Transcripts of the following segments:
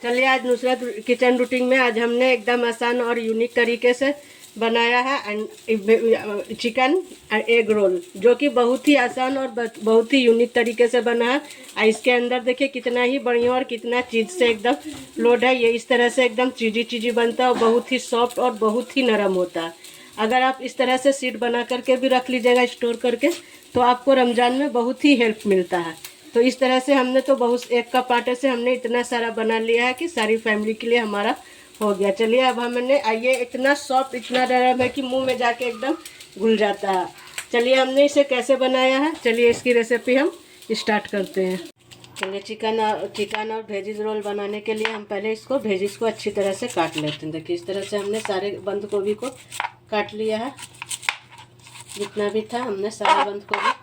चलिए आज Nusrat kitchen routine में आज हमने एकदम आसान और यूनिक तरीके से बनाया है चिकन एग रोल, जो कि बहुत ही आसान और बहुत ही यूनिक तरीके से बना है। और इसके अंदर देखिए कितना ही बढ़िया और कितना चीज़ से एकदम लोड है। ये इस तरह से एकदम चीज़ी बनता है और बहुत ही सॉफ्ट और बहुत ही नरम होता है। अगर आप इस तरह से शीट बना करके भी रख लीजिएगा स्टोर करके, तो आपको रमज़ान में बहुत ही हेल्प मिलता है। तो इस तरह से हमने तो बहुत एक कप आटे से हमने इतना सारा बना लिया है कि सारी फैमिली के लिए हमारा हो गया। चलिए अब हमने ये इतना सॉफ्ट इतना नरम है कि मुंह में जाके एकदम घुल जाता है। चलिए हमने इसे कैसे बनाया है, चलिए इसकी रेसिपी हम स्टार्ट करते हैं। चलिए चिकन और वेजिज रोल बनाने के लिए हम पहले इसको वेजिज को अच्छी तरह से काट लेते हैं। देखिए इस तरह से हमने सारे बंद गोभी को काट लिया है, जितना भी था हमने सारा बंद गोभी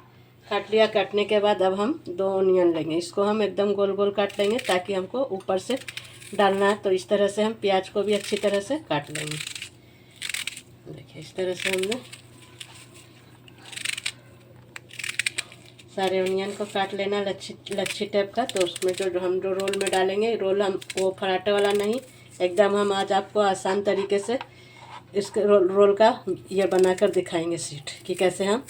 काट लिया। काटने के बाद अब हम 2 ऑनियन लेंगे, इसको हम एकदम गोल गोल काट लेंगे ताकि हमको ऊपर से डालना है। तो इस तरह से हम प्याज को भी अच्छी तरह से काट लेंगे। देखिए इस तरह से हमने सारे ऑनियन को काट लेना लच्छी टाइप का। तो उसमें जो हम रोल में डालेंगे, रोल हम वो पराठे वाला नहीं, एकदम हम आज आपको आसान तरीके से इस रोल का ये बनाकर दिखाएंगे शीट, कि कैसे हम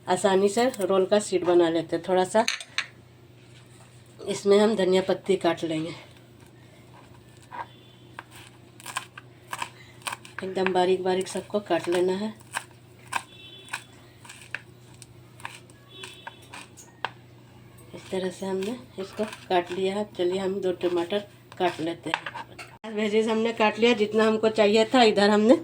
आसानी से रोल का शीट बना लेते हैं। थोड़ा सा इसमें हम धनिया पत्ती काट लेंगे, एकदम बारीक बारीक सबको काट लेना है। इस तरह से हमने इसको काट लिया है। चलिए हम 2 टमाटर काट लेते हैं। वेजिज हमने काट लिया जितना हमको चाहिए था। इधर हमने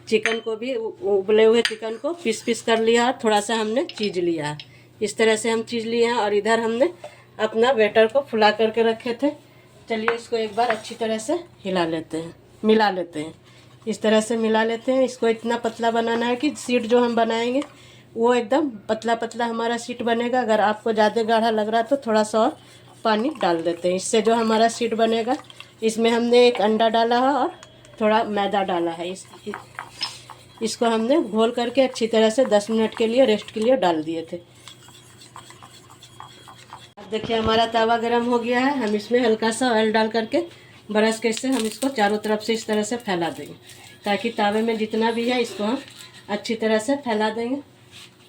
चिकन को भी उबले हुए चिकन को पीस कर लिया, थोड़ा सा हमने चीज़ लिया है। इस तरह से हम चीज़ लिए हैं। और इधर हमने अपना बैटर को फुला करके रखे थे। चलिए इसको एक बार अच्छी तरह से हिला लेते हैं, मिला लेते हैं। इस तरह से मिला लेते हैं। इसको इतना पतला बनाना है कि शीट जो हम बनाएंगे वो एकदम पतला पतला हमारा शीट बनेगा। अगर आपको ज़्यादा गाढ़ा लग रहा है तो थोड़ा सा और पानी डाल देते हैं। इससे जो हमारा शीट बनेगा, इसमें हमने 1 अंडा डाला है और थोड़ा मैदा डाला है। इसको हमने घोल करके अच्छी तरह से 10 मिनट के लिए रेस्ट के लिए डाल दिए थे। अब देखिए हमारा तवा गरम हो गया है। हम इसमें हल्का सा ऑयल डाल करके ब्रश के से हम इसको चारों तरफ से इस तरह से फैला देंगे, ताकि तावे में जितना भी है इसको हम अच्छी तरह से फैला देंगे।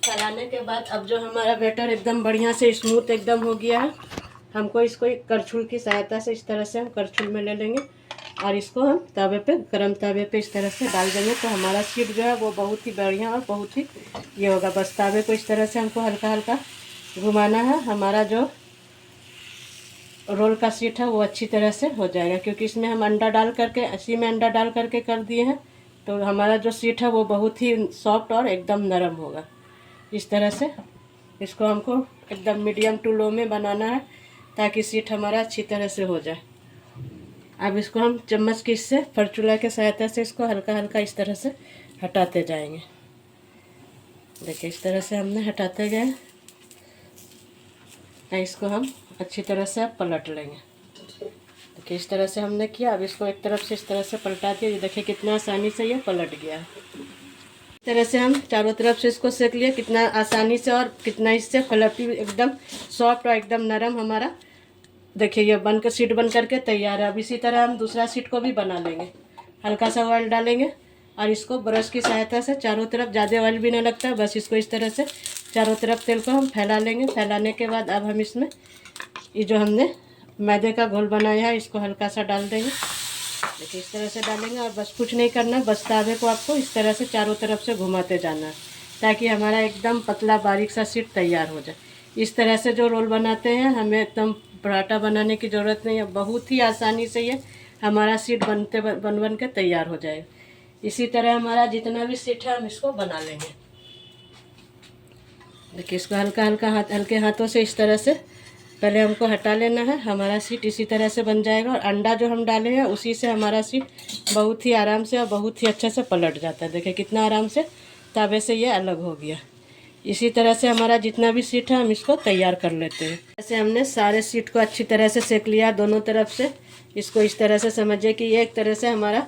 फैलाने के बाद अब जो हमारा बैटर एकदम बढ़िया से स्मूथ एकदम हो गया है, हमको इसको एक करछुल की सहायता से इस तरह से हम करछुल में ले लेंगे और इसको हम तवे पे गरम तवे पे इस तरह से डाल देंगे। तो हमारा शीट जो है वो बहुत ही बढ़िया और बहुत ही ये होगा। बस तवे को इस तरह से हमको हल्का हल्का घुमाना है। हमारा जो रोल का शीट है वो अच्छी तरह से हो जाएगा, क्योंकि इसमें हम अंडा डाल करके इसी में अंडा डाल करके कर दिए हैं। तो हमारा जो शीट है वो बहुत ही सॉफ्ट और एकदम नरम होगा। इस तरह से इसको हमको एकदम मीडियम टू लो में बनाना है, ताकि शीट हमारा अच्छी तरह से हो जाए। अब इसको हम चम्मच की इससे फरचूला के सहायता से इसको हल्का हल्का इस तरह से हटाते जाएंगे। देखिए इस तरह से हमने हटाते गए। इसको हम अच्छी तरह से अब पलट लेंगे। देखिए इस तरह से हमने किया। अब इसको एक तरफ से इस तरह से पलटा दिया। देखिए कितना आसानी से ये पलट गया है। इस तरह से हम चारों तरफ से इसको सेक लिया, कितना आसानी से और कितना इससे फ्लफी एकदम सॉफ्ट और एकदम नरम हमारा देखिए ये बनकर शीट बन करके तैयार है। अब इसी तरह हम दूसरा शीट को भी बना लेंगे। हल्का सा ऑयल डालेंगे और इसको ब्रश की सहायता से चारों तरफ, ज़्यादा ऑयल भी नहीं लगता, बस इसको इस तरह से चारों तरफ तेल को हम फैला लेंगे। फैलाने के बाद अब हम इसमें ये जो हमने मैदे का घोल बनाया है इसको हल्का सा डाल देंगे। देखिए इस तरह से डालेंगे और बस कुछ नहीं करना, बस तावे को आपको इस तरह से चारों तरफ से घुमाते जाना है, ताकि हमारा एकदम पतला बारीक सा शीट तैयार हो जाए। इस तरह से जो रोल बनाते हैं हमें एकदम पराठा बनाने की ज़रूरत नहीं है। बहुत ही आसानी से ये हमारा शीट बन के तैयार हो जाएगा। इसी तरह हमारा जितना भी शीट है हम इसको बना लेंगे। देखिए इसको हल्के हाथों से इस तरह से पहले हमको हटा लेना है। हमारा शीट इसी तरह से बन जाएगा। और अंडा जो हम डाले हैं उसी से हमारा शीट बहुत ही आराम से और बहुत ही अच्छे से पलट जाता है। देखिए कितना आराम से तवे से ये अलग हो गया। इसी तरह से हमारा जितना भी शीट है हम इसको तैयार कर लेते हैं। ऐसे हमने सारे शीट को अच्छी तरह से सेक लिया दोनों तरफ से। इसको इस तरह से समझिए कि ये एक तरह से हमारा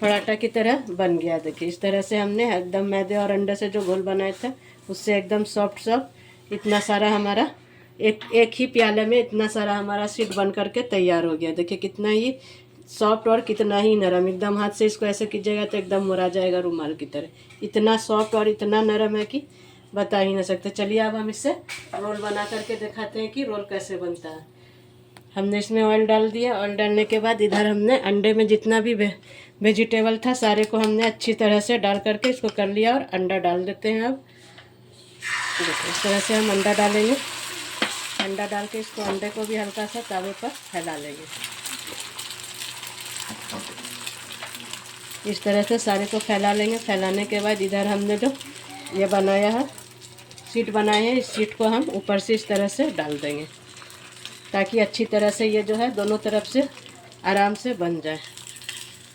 पराठा की तरह बन गया। देखिए इस तरह से हमने एकदम मैदे और अंडे से जो घोल बनाए थे उससे एकदम सॉफ्ट इतना सारा हमारा एक ही प्याले में इतना सारा हमारा शीट बन करके तैयार हो गया। देखिए कितना ही सॉफ्ट और कितना ही नरम, एकदम हाथ से इसको ऐसे कीजिएगा तो एकदम मुड़ा जाएगा रुमाल की तरह। इतना सॉफ्ट और इतना नरम है कि बता ही नहीं सकते। चलिए अब हम इससे रोल बना करके दिखाते हैं कि रोल कैसे बनता है। हमने इसमें ऑयल डाल दिया। ऑयल डालने के बाद इधर हमने अंडे में जितना भी वेजिटेबल था सारे को हमने अच्छी तरह से डाल करके इसको कर लिया। और अंडा डाल देते हैं। अब देखिए इस तरह से हम अंडा डालेंगे। अंडा डाल के इसको अंडे को भी हल्का सा तवे पर फैला लेंगे। इस तरह से सारे को फैला लेंगे। फैलाने के बाद इधर हमने जो ये बनाया है, शीट बनाए हैं, इस शीट को हम ऊपर से इस तरह से डाल देंगे ताकि अच्छी तरह से ये जो है दोनों तरफ से आराम से बन जाए।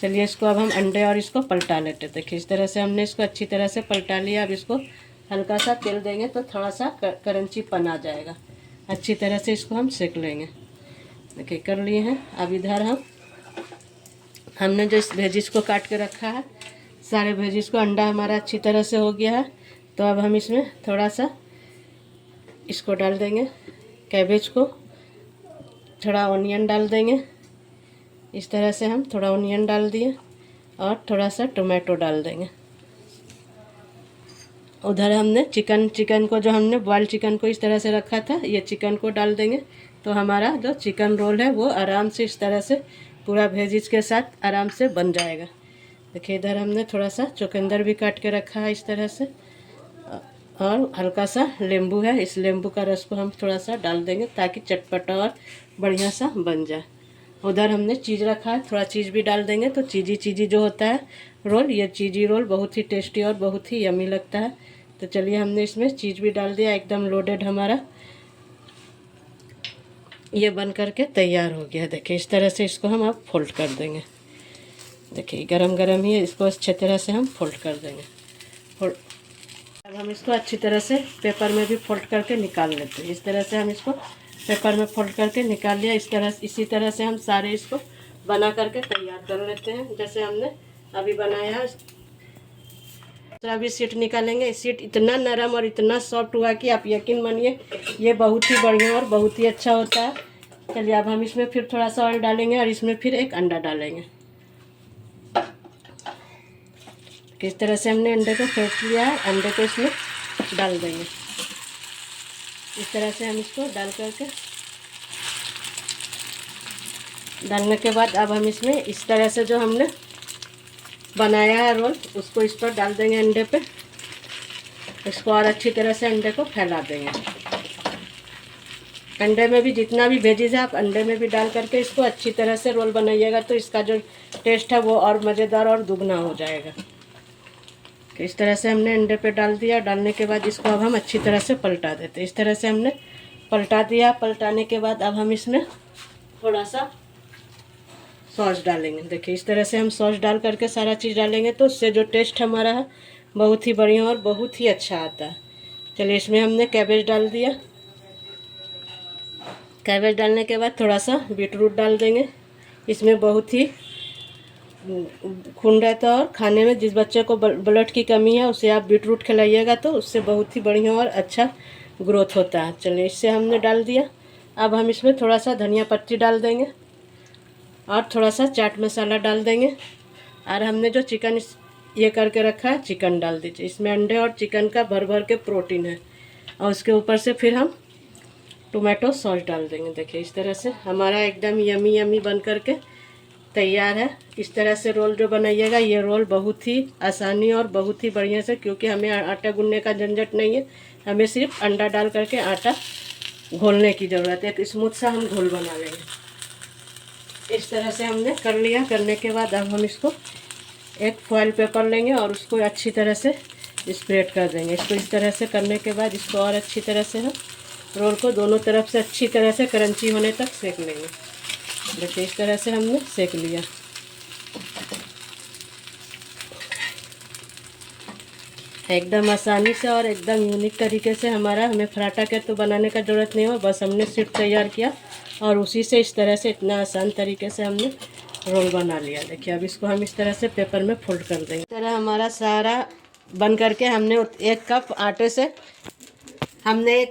चलिए इसको अब हम अंडे और इसको पलटा लेते। देखिए इस तरह से हमने इसको अच्छी तरह से पलटा लिया। अब इसको हल्का सा तेल देंगे तो थोड़ा सा क्रंचीपन आ जाएगा। अच्छी तरह से इसको हम सेक लेंगे। देखिए कर लिए हैं। अब इधर हमने जो इस वेजिस को काट के रखा है, सारे वेजिस को, अंडा हमारा अच्छी तरह से हो गया है। तो अब हम इसमें थोड़ा सा इसको डाल देंगे, कैबेज को, थोड़ा ऑनियन डाल देंगे। इस तरह से हम थोड़ा ऑनियन डाल दिए और थोड़ा सा टोमेटो डाल देंगे। उधर हमने चिकन को जो हमने बॉयल चिकन को इस तरह से रखा था, ये चिकन को डाल देंगे। तो हमारा जो चिकन रोल है वो आराम से इस तरह से पूरा वेजिस के साथ आराम से बन जाएगा। देखिए इधर हमने थोड़ा सा चुकंदर भी काट के रखा है इस तरह से, और हल्का सा नींबू है, इस नींबू का रस को हम थोड़ा सा डाल देंगे ताकि चटपटा और बढ़िया सा बन जाए। उधर हमने चीज़ रखा है, थोड़ा चीज़ भी डाल देंगे तो चीज़ी जो होता है रोल, ये चीज़ी रोल बहुत ही टेस्टी और बहुत ही यमी लगता है। तो चलिए हमने इसमें चीज़ भी डाल दिया। एकदम लोडेड हमारा ये बन करके तैयार हो गया। देखिए इस तरह से इसको हम अब फोल्ड कर देंगे। देखिए गरम गरम ही है, इसको अच्छी तरह से हम फोल्ड कर देंगे। अब हम इसको अच्छी तरह से पेपर में भी फोल्ड करके निकाल लेते हैं। इस तरह से हम इसको पेपर में फोल्ड करके निकाल लिया। इसी तरह से हम सारे इसको बना करके तैयार कर लेते हैं जैसे हमने अभी बनाया है। तो अभी शीट निकालेंगे। शीट इतना नरम और इतना सॉफ्ट हुआ कि आप यकीन मानिए ये बहुत ही बढ़िया और बहुत ही अच्छा होता है। चलिए अब हम इसमें फिर थोड़ा सा ऑयल डालेंगे और इसमें फिर एक अंडा डालेंगे। किस तरह से हमने अंडे को फेंट लिया है, अंडे को इसमें डाल देंगे। इस तरह से हम इसको डाल करके डालने के बाद अब हम इसमें इस तरह से जो हमने बनाया है रोल उसको इस पर डाल देंगे अंडे पे। इसको और अच्छी तरह से अंडे को फैला देंगे। अंडे में भी जितना भी वेजिज है आप अंडे में भी डाल करके इसको अच्छी तरह से रोल बनाइएगा तो इसका जो टेस्ट है वो और मज़ेदार और दुगना हो जाएगा। तो इस तरह से हमने अंडे पे डाल दिया। डालने के बाद इसको अब हम अच्छी तरह से पलटा देते। इस तरह से हमने पलटा दिया। पलटाने के बाद अब हम इसमें थोड़ा सा सॉस डालेंगे। देखिए इस तरह से हम सॉस डाल करके सारा चीज़ डालेंगे तो उससे जो टेस्ट हमारा है बहुत ही बढ़िया और बहुत ही अच्छा आता है। चलिए इसमें हमने कैबेज डाल दिया। कैबेज डालने के बाद थोड़ा सा बीटरूट डाल देंगे। इसमें बहुत ही खून रहता है और खाने में जिस बच्चे को ब्लड की कमी है उसे आप बीटरूट खिलाइएगा तो उससे बहुत ही बढ़िया और अच्छा ग्रोथ होता है। चलिए इससे हमने डाल दिया। अब हम इसमें थोड़ा सा धनिया पत्ती डाल देंगे और थोड़ा सा चाट मसाला डाल देंगे। और हमने जो चिकन ये करके रखा है चिकन डाल दीजिए। इसमें अंडे और चिकन का भर भर के प्रोटीन है। और उसके ऊपर से फिर हम टोमेटो सॉस डाल देंगे। देखिए इस तरह से हमारा एकदम यमी यमी बन करके तैयार है। इस तरह से रोल जो बनाइएगा, ये रोल बहुत ही आसानी और बहुत ही बढ़िया से, क्योंकि हमें आटा गूंदने का झंझट नहीं है, हमें सिर्फ अंडा डाल करके आटा घोलने की ज़रूरत है। एक स्मूथ सा हम घोल बना लेंगे। इस तरह से हमने कर लिया। करने के बाद अब हम इसको एक फॉइल पेपर लेंगे और उसको अच्छी तरह से स्प्रेड कर देंगे। इसको इस तरह से करने के बाद इसको और अच्छी तरह से हम रोल को दोनों तरफ से अच्छी तरह से क्रंची होने तक सेक लेंगे। देखिए इस तरह से हमने सेक लिया। एकदम आसानी से और एकदम यूनिक तरीके से हमें पराठा के तो बनाने का ज़रूरत नहीं हो, बस हमने शीट तैयार किया और उसी से इस तरह से इतना आसान तरीके से हमने रोल बना लिया। देखिए अब इसको हम इस तरह से पेपर में फोल्ड कर देंगे। इस तरह हमारा सारा बन करके हमने एक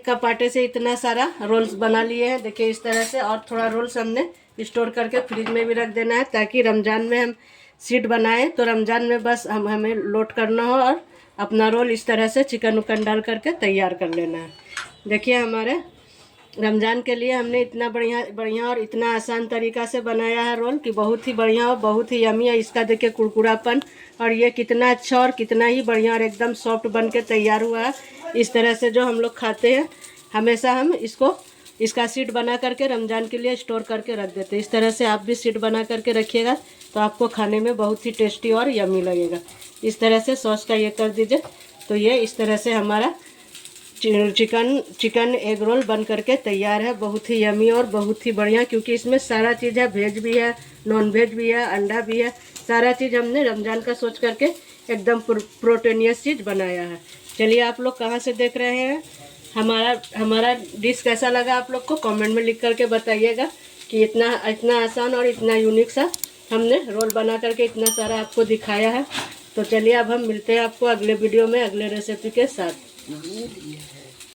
कप आटे से इतना सारा रोल्स बना लिए हैं। देखिए इस तरह से, और थोड़ा रोल्स हमने स्टोर करके फ्रिज में भी रख देना है, ताकि रमज़ान में हम सीट बनाएं तो रमज़ान में बस हमें लोड करना हो और अपना रोल इस तरह से चिकन उकन डाल करके तैयार कर लेना है। देखिए हमारे रमज़ान के लिए हमने इतना बढ़िया और इतना आसान तरीका से बनाया है रोल कि बहुत ही बढ़िया और बहुत ही यमी है। इसका देखिए कुरकुरापन, और ये कितना अच्छा और कितना ही बढ़िया और एकदम सॉफ्ट बन के तैयार हुआ है। इस तरह से जो हम लोग खाते हैं, हमेशा हम इसका सीट बना करके रमज़ान के लिए स्टोर करके रख देते हैं। इस तरह से आप भी सीट बना करके रखिएगा तो आपको खाने में बहुत ही टेस्टी और यमी लगेगा। इस तरह से सॉस का ये कर दीजिए। तो ये इस तरह से हमारा चिकन एग रोल बन करके तैयार है। बहुत ही यमी और बहुत ही बढ़िया, क्योंकि इसमें सारा चीज़ है, वेज भी है, नॉन वेज भी है, अंडा भी है। सारा चीज़ हमने रमज़ान का सोच करके एकदम प्रोटीनियस चीज़ बनाया है। चलिए, आप लोग कहाँ से देख रहे हैं, हमारा डिश कैसा लगा आप लोग को कमेंट में लिख करके बताइएगा कि इतना आसान और इतना यूनिक सा हमने रोल बना करके इतना सारा आपको दिखाया है। तो चलिए, अब हम मिलते हैं आपको अगले वीडियो में अगले रेसिपी के साथ।